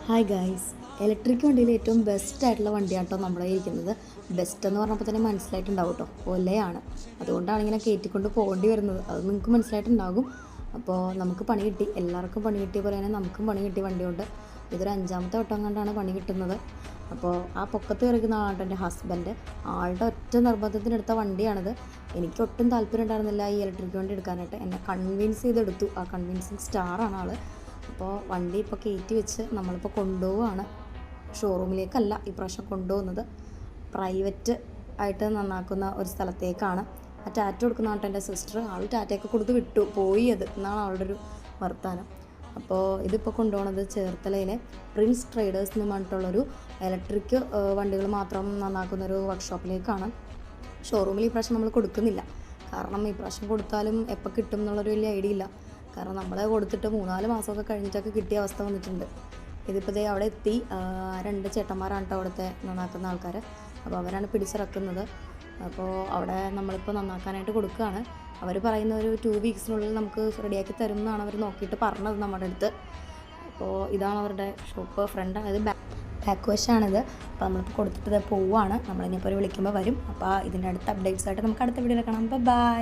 Hi guys, electric വണ്ടിയിൽ ഏറ്റവും best ആയിട്ടുള്ള വണ്ടിയാട്ടോ നമ്മളെ ഇരിക്കുന്നത്. ബെസ്റ്റ് എന്ന് പറഞ്ഞപ്പോൾ തന്നെ മനസ്സിലായിട്ടുണ്ടാവും കേട്ടോ, ഒലയാണ്. അതുകൊണ്ടാണ് ഇങ്ങനെ കയറ്റിക്കൊണ്ട് പോകേണ്ടി വരുന്നത്. അത് നിങ്ങൾക്ക് മനസ്സിലായിട്ടുണ്ടാകും. അപ്പോൾ നമുക്ക് പണി കിട്ടി, എല്ലാവർക്കും പണി കിട്ടിയ പോലെ തന്നെ നമുക്കും പണി കിട്ടിയ വണ്ടിയുണ്ട്. ഇതൊരു 5ാമത്തെ വട്ടം കണ്ടാണ് പണി കിട്ടുന്നത്. അപ്പോൾ ആ പൊക്കത്ത് കയറിക്കുന്ന ആളുടെ എൻ്റെ ഹസ്ബൻഡ്, ആളുടെ ഒറ്റ നിർബന്ധത്തിനെടുത്ത വണ്ടിയാണിത്. എനിക്കൊട്ടും താല്പര്യം ഉണ്ടായിരുന്നില്ല ഈ ഇലക്ട്രിക് വണ്ടി എടുക്കാനായിട്ട്. എന്നെ കൺവിൻസ് ചെയ്തെടുത്തു. ആ കൺവിൻസിങ് സ്റ്റാറാണ് ആൾ. അപ്പോൾ വണ്ടി ഇപ്പോൾ കയറ്റി വെച്ച് നമ്മളിപ്പോൾ കൊണ്ടുപോവുകയാണ്. ഷോറൂമിലേക്കല്ല ഈ പ്രാവശ്യം കൊണ്ടുപോകുന്നത്, പ്രൈവറ്റ് ആയിട്ട് നന്നാക്കുന്ന ഒരു സ്ഥലത്തേക്കാണ്. ആ ടാറ്റ കൊടുക്കുന്ന ആട്ടെ എൻ്റെ സിസ്റ്റർ, ആൾ ടാറ്റയൊക്കെ കൊടുത്ത് വിട്ടു പോയി. അത് എന്നാണ് അവളുടെ ഒരു വർത്താനം. അപ്പോൾ ഇതിപ്പോൾ കൊണ്ടുപോകുന്നത് ചേർത്തലയിലെ പ്രിൻസ് ട്രേഡേഴ്സ് എന്ന് പറഞ്ഞിട്ടുള്ളൊരു ഇലക്ട്രിക് വണ്ടികൾ മാത്രം നന്നാക്കുന്നൊരു വർക്ക്ഷോപ്പിലേക്കാണ്. ഷോറൂമിൽ ഈ പ്രാവശ്യം നമ്മൾ കൊടുക്കുന്നില്ല. കാരണം ഈ പ്രാവശ്യം കൊടുത്താലും എപ്പോൾ കിട്ടും എന്നുള്ളൊരു വലിയ ഐഡിയ ഇല്ല. കാരണം നമ്മൾ കൊടുത്തിട്ട് 3-4 മാസമൊക്കെ കഴിഞ്ഞിട്ടൊക്കെ കിട്ടിയ അവസ്ഥ വന്നിട്ടുണ്ട്. ഇതിപ്പോൾ ദേ അവിടെ എത്തി. 2 ചേട്ടന്മാരാണ് കേട്ടോ അവിടുത്തെ നന്നാക്കുന്ന ആൾക്കാർ. അപ്പോൾ അവരാണ് പിടിച്ചിറക്കുന്നത്. അപ്പോൾ അവിടെ നമ്മളിപ്പോൾ നന്നാക്കാനായിട്ട് കൊടുക്കുകയാണ്. അവർ പറയുന്ന ഒരു 2 വീക്സിനുള്ളിൽ നമുക്ക് റെഡിയാക്കി തരും എന്നാണ് അവർ നോക്കിയിട്ട് പറഞ്ഞത് നമ്മുടെ അടുത്ത്. അപ്പോൾ ഇതാണ് അവരുടെ ഷോപ്പ്. ഫ്രണ്ട് അതായത് ബാക്ക് വശമാണിത്. അപ്പോൾ നമ്മളിപ്പോൾ കൊടുത്തിട്ട് പോവുകയാണ്. നമ്മളിനിപ്പോൾ വിളിക്കുമ്പോൾ വരും. അപ്പോൾ ഇതിൻ്റെ അടുത്ത അപ്ഡേറ്റ്സ് ആയിട്ട് നമുക്ക് അടുത്ത വീഡിയോയിൽ കാണാം. ബൈ.